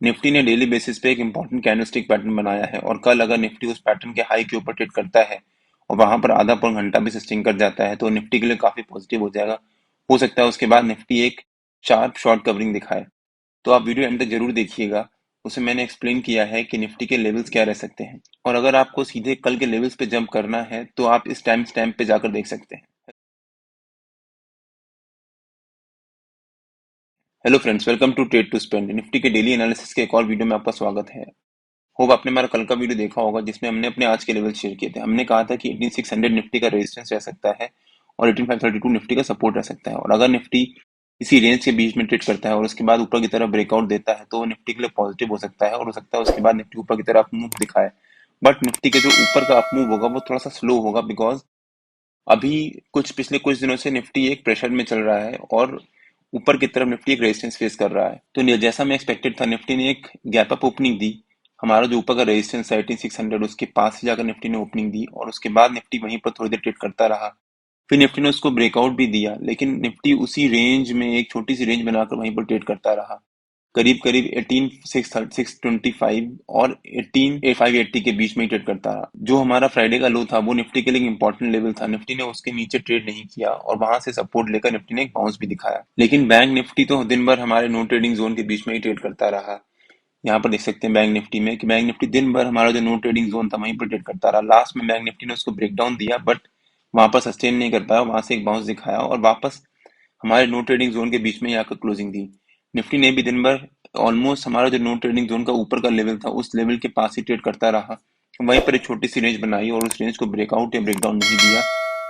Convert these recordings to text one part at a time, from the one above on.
Nifty ने daily basis पे एक इंपॉर्टेंट कैंडलस्टिक पैटर्न बनाया है और कल अगर निफ्टी उस पैटर्न के हाई के ऊपर ट्रेड करता है और वहां पर आधा पौन घंटा भी सस्टेन कर जाता है तो निफ्टी के लिए काफी पॉजिटिव हो जाएगा। हो सकता है उसके बाद निफ्टी एक शार्प शॉर्ट कवरिंग दिखाए। तो आप वीडियो एंड तक जरूर देखिएगा। उसमें मैंने एक्सप्लेन किया है कि निफ्टी के लेवल्स क्या रह सकते हैं और अगर आपको सीधे कल के लेवल्स पे जंप करना है तो आप इस टाइम स्टैम्प पे जाकर देख सकते हैं। Hello friends, welcome to trade to spend. Nifty के डेली एनालिसिस के एक और वीडियो में आपका स्वागत है। होप आपने हमारा कल का वीडियो देखा होगा जिसमें हमने अपने आज के लेवल शेयर किए थे। हमने कहा था कि 18600 निफ्टी का रेजिस्टेंस रह सकता है और 18532 निफ्टी का सपोर्ट रह सकता है और अगर निफ्टी इसी रेंज के बीच में ट्रेड करता है और उसके बाद ऊपर की तरफ ब्रेकआउट देता है तो वो निफ्टी के लिए पॉजिटिव हो सकता है और हो सकता है उसके बाद निफ्टी ऊपर की तरफ मूव दिखाए। बट निफ्टी के जो ऊपर का अप मूव होगा वो थोड़ा सा स्लो होगा बिकॉज अभी पिछले कुछ दिनों से निफ्टी एक प्रेशर में चल रहा है और ऊपर की तरफ निफ्टी एक रेजिस्टेंस फेस कर रहा है। तो जैसा मैं एक्सपेक्टेड था निफ्टी ने एक गैप अप ओपनिंग दी। हमारा जो ऊपर का रेजिस्टेंस है 18600 उसके पास से जाकर निफ्टी ने ओपनिंग दी और उसके बाद निफ्टी वहीं पर थोड़ी देर ट्रेड करता रहा। फिर निफ्टी ने उसको ब्रेकआउट भी दिया लेकिन निफ्टी उसी रेंज में एक छोटी सी रेंज बनाकर वहीं पर ट्रेड करता रहा। करीब करीब 18625 और 18580 के बीच में ही ट्रेड करता रहा। जो हमारा फ्राइडे का लो था वो निफ्टी के लिए एक इंपॉर्टेंट लेवल था। निफ्टी ने उसके नीचे ट्रेड नहीं किया और वहां से सपोर्ट लेकर निफ्टी ने एक बाउंस भी दिखाया। लेकिन बैंक निफ्टी तो दिन भर हमारे नो ट्रेडिंग जोन के बीच में ही ट्रेड करता रहा। यहाँ पर देख सकते हैं बैंक निफ्टी में कि बैंक निफ्टी दिन भर हमारा जो नो ट्रेडिंग जोन था वहीं पर ट्रेड करता रहा। लास्ट में बैंक निफ्टी ने उसको ब्रेक डाउन दिया बट वहां पर सस्टेन नहीं कर पाया। वहां से एक बाउंस दिखाया और वापस हमारे नो ट्रेडिंग जोन के बीच में ही आकर क्लोजिंग दी। निफ्टी ने भी दिन भर ऑलमोस्ट हमारा जो नो ट्रेडिंग जोन का ऊपर का लेवल था उस लेवल के पास ही ट्रेड करता रहा। वहीं पर एक छोटी सी रेंज बनाई और उस रेंज को ब्रेकआउट या ब्रेकडाउन नहीं दिया।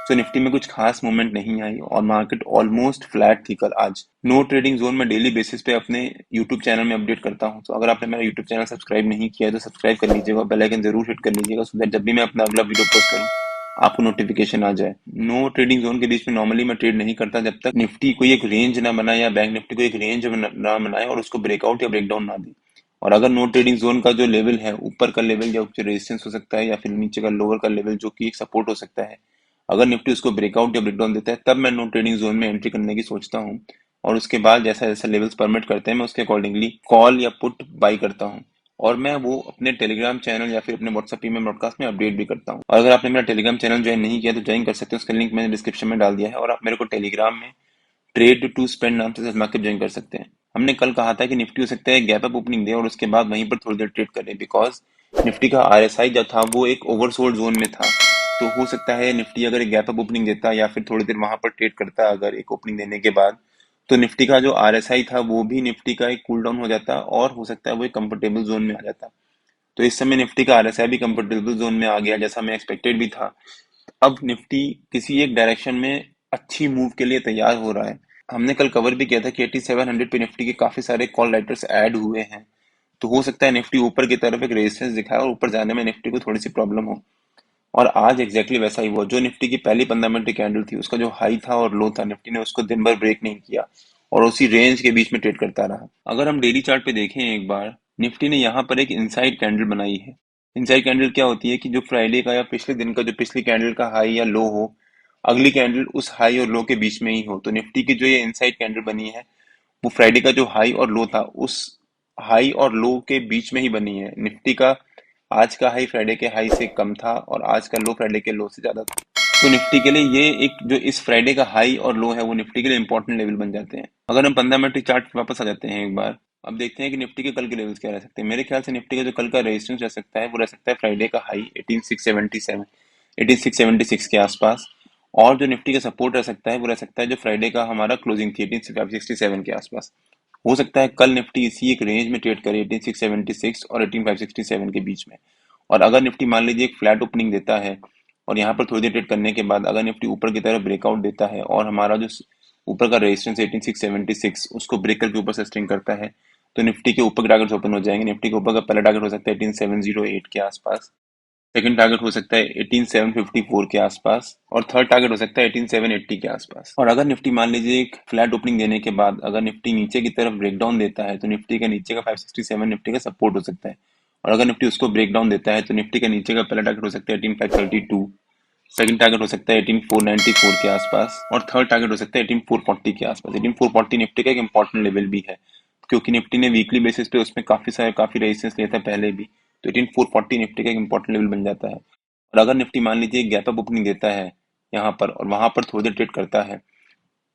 तो निफ्टी में कुछ खास मूवमेंट नहीं आई और मार्केट ऑलमोस्ट फ्लैट थी कल। आज नो ट्रेडिंग जोन में डेली बेसिस पे अपने यूट्यूब चैनल में अपडेट करता हूं। तो अगर आपने मेरा यूट्यूब चैनल सब्सक्राइब नहीं किया है तो सब्सक्राइब कर लीजिएगा, बेल आइकन जरूर हिट कर लीजिएगा सो दैट जब भी मैं अपना अगला वीडियो पोस्ट करूं आपको नोटिफिकेशन आ जाए। नो ट्रेडिंग जोन के बीच में नॉर्मली मैं ट्रेड नहीं करता जब तक निफ्टी कोई एक रेंज ना बनाए या बैंक निफ्टी को एक रेंज ना बनाए और उसको ब्रेकआउट या ब्रेकडाउन ना दे। और अगर नो ट्रेडिंग जोन का जो लेवल है ऊपर का लेवल या रेजिस्टेंस हो सकता है या फिर नीचे का लोअर का लेवल जो कि एक सपोर्ट हो सकता है, अगर निफ्टी उसको ब्रेकआउट या ब्रेकडाउन देता है तब मैं नो ट्रेडिंग जोन में एंट्री करने की सोचता हूँ। और उसके बाद जैसा जैसा लेवल्स परमिट करते हैं मैं उसके अकॉर्डिंगली कॉल या पुट बाई करता हूँ और मैं वो अपने टेलीग्राम चैनल या फिर अपने व्हाट्सएप ईमेल ब्रॉडकास्ट में अपडेट भी करता हूँ। और अगर आपने मेरा टेलीग्राम चैनल ज्वाइन नहीं किया तो ज्वाइन कर सकते हैं, उसका लिंक मैंने डिस्क्रिप्शन में डाल दिया है और आप मेरे को टेलीग्राम में ट्रेड टू स्पेंड नाम से आजमा के ज्वाइन कर सकते हैं। हमने कल कहा था कि निफ्टी हो सकता है गैप अप ओपनिंग दे और उसके बाद वहीं पर थोड़ी देर ट्रेड करे बिकॉज निफ्टी का आरएसआई जो था वो एक ओवरसोल्ड जोन में था। तो हो सकता है निफ्टी अगर एक गैप अप ओपनिंग देता या फिर थोड़ी देर वहां पर ट्रेड करता अगर एक ओपनिंग देने के बाद तो निफ्टी का जो आरएसआई था वो भी निफ्टी का एक कूल डाउन हो जाता और हो सकता है वो एक कंफर्टेबल जोन में आ जाता। तो इस समय निफ्टी का आरएसआई भी कंफर्टेबल जोन में आ गया जैसा मैं एक्सपेक्टेड भी था। अब निफ्टी किसी एक डायरेक्शन में अच्छी मूव के लिए तैयार हो रहा है। हमने कल कवर भी किया था कि 8700 पे निफ्टी के काफी सारे कॉल राइटर्स ऐड हुए हैं। तो हो सकता है निफ्टी ऊपर की तरफ एक रेजिस्टेंस दिखाए और ऊपर जाने में निफ्टी को थोड़ी सी प्रॉब्लम हो। और आज एग्जैक्टली वैसा ही हुआ। जो निफ्टी की पहली 15 मिनट की कैंडल थी उसका जो हाई था और लो था निफ्टी ने उसको दिन भर ब्रेक नहीं किया और उसी रेंज के बीच में ट्रेड करता रहा। अगर हम डेली चार्ट पे देखें एक बार निफ्टी ने यहाँ पर एक इनसाइड कैंडल बनाई है। इनसाइड कैंडल क्या होती है कि जो फ्राइडे का या पिछले दिन का जो पिछली कैंडल का हाई या लो हो अगली कैंडल उस हाई और लो के बीच में ही हो। तो निफ्टी की जो ये इनसाइड कैंडल बनी है वो फ्राइडे का जो हाई और लो था उस हाई और लो के बीच में ही बनी है। निफ्टी का आज का हाई फ्राइडे के हाई से कम था और आज का लो फ्राइडे के लो से ज्यादा था। तो निफ्टी के लिए ये एक जो इस फ्राइडे का हाई और लो है वो निफ्टी के लिए इंपॉर्टेंट लेवल बन जाते हैं। अगर हम 15 मिनट की चार्ट पे वापस आ जाते हैं एक बार, अब देखते हैं कि निफ्टी के कल के लेवल्स क्या रह सकते हैं। मेरे ख्याल से निफ्टी का जो कल का रेजिस्टेंस रह सकता है वो रह सकता है फ्राइडे का हाई 18677 18676 के आसपास। और जो निफ्टी का सपोर्ट रह सकता है वो रह सकता है जो फ्राइडे का हमारा क्लोजिंग थी 18567 के आसपास। हो सकता है कल निफ्टी इसी एक रेंज में ट्रेड करे 18676 और 18567 के बीच में। और अगर निफ्टी मान लीजिए एक फ्लैट ओपनिंग देता है और यहाँ पर थोड़ी देर ट्रेड करने के बाद अगर निफ्टी ऊपर की तरफ ब्रेकआउट देता है और हमारा जो ऊपर का रेजिस्टेंस 18676 उसको ब्रेक करके ऊपर सस्टेन करता है तो निफ्टी के ऊपर टारगेट्स ओपन हो जाएंगे। निफ्टी के ऊपर का पहला टारगेट हो सकता है 18708 के आसपास, सेकंड टारगेट हो सकता है 18754 के आसपास और थर्ड टारगेट हो सकता है 18780 के आसपास। और अगर निफ्टी मान लीजिए एक फ्लैट ओपनिंग देने के बाद अगर निफ्टी नीचे की तरफ ब्रेकडाउन देता है तो निफ्टी का नीचे का 567 निफ्टी का सपोर्ट हो सकता है। और अगर निफ्टी उसको ब्रेकडाउन देता है तो निफ्टी का नीचे का पहला टारगेट हो सकता है 18532, सेकंड टारगेट हो सकता है 18494 के आसपास और थर्ड टारगेट हो सकता है 18440 के आसपास। 18440 निफ्टी का एक इंपॉर्टेंट लेवल भी है। क्योंकि निफ्टी ने वीकली बेसिस पे उसमें काफी रेजिस्टेंस लिया था पहले भी, तो 18440 निफ्टी का एक इंपॉर्टेंट लेवल बन जाता है। और अगर निफ्टी मान लीजिए गैप अप ओपनिंग देता है यहाँ पर और वहां पर थोड़ी देर ट्रेड करता है,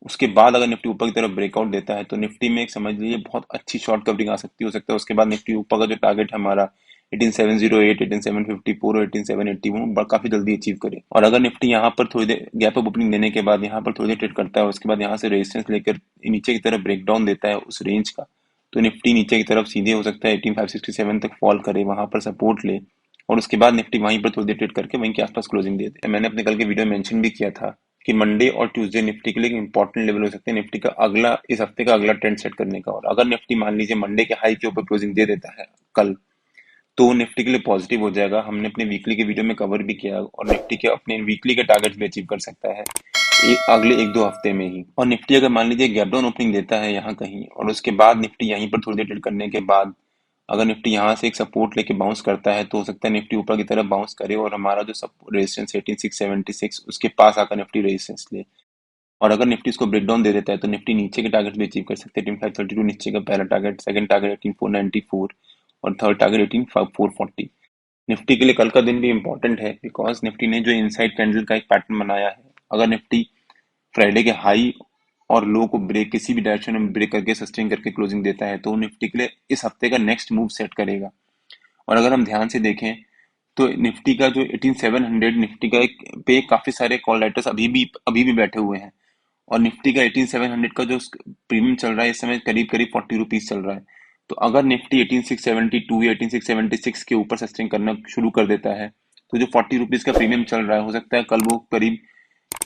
उसके बाद अगर निफ्टी ऊपर की तरफ ब्रेकआउट देता है तो निफ्टी में एक समझ लीजिए बहुत अच्छी शॉर्ट कवरिंग आ सकती है। हो सकता है उसके बाद निफ्टी ऊपर का जो टारगेट है हमारा 18708, 18754 और 18780 वो काफी जल्दी अचीव करे। और अगर निफ्टी यहाँ पर थोड़ी देर गैप अप ओपनिंग देने के बाद यहाँ पर थोड़ी देर ट्रेड करता है, उसके बाद यहाँ से रेजिस्टेंस लेकर नीचे की तरफ ब्रेकडाउन देता है उस रेंज का, तो निफ्टी नीचे की तरफ सीधे हो सकता है 18567 तक फॉल करे, वहां पर सपोर्ट ले और उसके बाद निफ्टी वहीं पर थोड़ी देर ट्रेड करके वहीं के आसपास क्लोजिंग दे दे। मैंने अपने कल के वीडियो में मेंशन भी किया था कि मंडे और ट्यूसडे निफ्टी के लिए इंपॉर्टेंट लेवल हो सकते हैं निफ्टी का अगला, इस हफ्ते का अगला ट्रेंड सेट करने का। और अगर निफ्टी मान लीजिए मंडे के हाई के ऊपर क्लोजिंग दे देता है कल, तो निफ्टी के लिए पॉजिटिव हो जाएगा। हमने अपने वीकली के वीडियो में कवर भी किया और निफ्टी के अपने वीकली के टारगेट्स भी अचीव कर सकता है अगले 1-2 हफ्ते में ही। और निफ्टी अगर मान लीजिए गैप डाउन ओपनिंग देता है यहाँ कहीं और उसके बाद निफ्टी यहीं पर थोड़ी देर ट्रेड करने के बाद अगर निफ्टी यहाँ से एक सपोर्ट लेके बाउंस करता है, तो हो सकता है निफ्टी ऊपर की तरफ बाउंस करे और हमारा जो रेजिस्टेंस 18676 उसके पास आकर निफ्टी रेजिस्टेंस ले। और अगर निफ्टी इसको ब्रेक डाउन दे देता है तो निफ्टी नीचे के टारगेट भी अचीव कर सकते हैं। 18532 नीचे का पहला टारगेट, सेकंड टारगेट 18494 और थर्ड टारगेट 18440। निफ्टी के लिए कल का दिन भी इंपॉर्टेंट है बिकॉज निफ्टी ने जो इनसाइड कैंडल का एक पैटर्न बनाया है, अगर निफ्टी फ्राइडे के हाई और लो को ब्रेक किसी भी डायरेक्शन में ब्रेक करके सस्टेन करके क्लोजिंग देता है, तो निफ्टी के लिए इस हफ्ते का नेक्स्ट मूव सेट करेगा। और अगर हम ध्यान से देखें तो निफ्टी का जो 18700 निफ्टी का एक पे काफी सारे कॉल राइटर्स अभी भी बैठे हुए हैं और निफ्टी का 18700 का जो प्रीमियम चल रहा है इस समय करीब करीब 40 रुपीज चल रहा है। तो अगर निफ्टी 18672 या 18676 के ऊपर सस्टेन करना शुरू कर देता है, तो जो 40 रुपीज का प्रीमियम चल रहा है हो सकता है कल वो करीब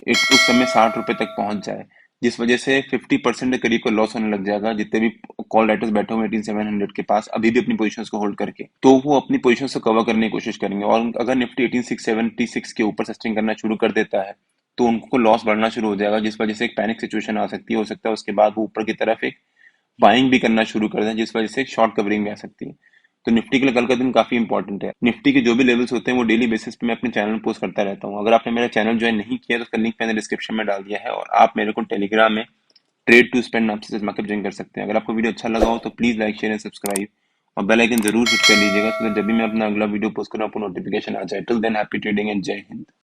उस समय 60 रुपए तक पहुंच जाए, जिस वजह से 50% के करीब का लॉस होने लग जाएगा। जितने भी कॉल राइटर्स बैठे हुए 18700 के पास अभी भी अपनी पोजीशंस को होल्ड करके, तो वो अपनी पोजीशंस को कवर करने की कोशिश करेंगे। और अगर निफ्टी 18676 के ऊपर सस्टेन करना शुरू कर देता है तो उनको लॉस बढ़ना शुरू हो जाएगा, जिस वजह से एक पैनिक सिचुएशन आ सकती है। हो सकता है उसके बाद वो ऊपर की तरफ एक बाइंग भी करना शुरू कर दें, जिस वजह से एक शॉर्ट कवरिंग भी आ सकती है। तो निफ्टी के लिए कल का दिन काफी इंपॉर्टेंट है। निफ्टी के जो भी लेवल्स होते हैं वो डेली बेसिस पे मैं अपने चैनल में पोस्ट करता रहता हूँ। अगर आपने मेरा चैनल ज्वाइन नहीं किया तो उसका लिंक मैंने डिस्क्रिप्शन में डाल दिया है और आप मेरे को टेलीग्राम में ट्रेड टू स्पेंड नाम से मार्केट ज्वाइन कर सकते हैं। अगर आपको वीडियो अच्छा लगा हो तो please like share and subscribe और बेल आइकन जरूर हिट कर लीजिएगा, तो जब भी मैं अपना अगला वीडियो पोस्ट करूँ आपको नोटिफिकेशन आ जाए। Till than happy trading and जय हिंद।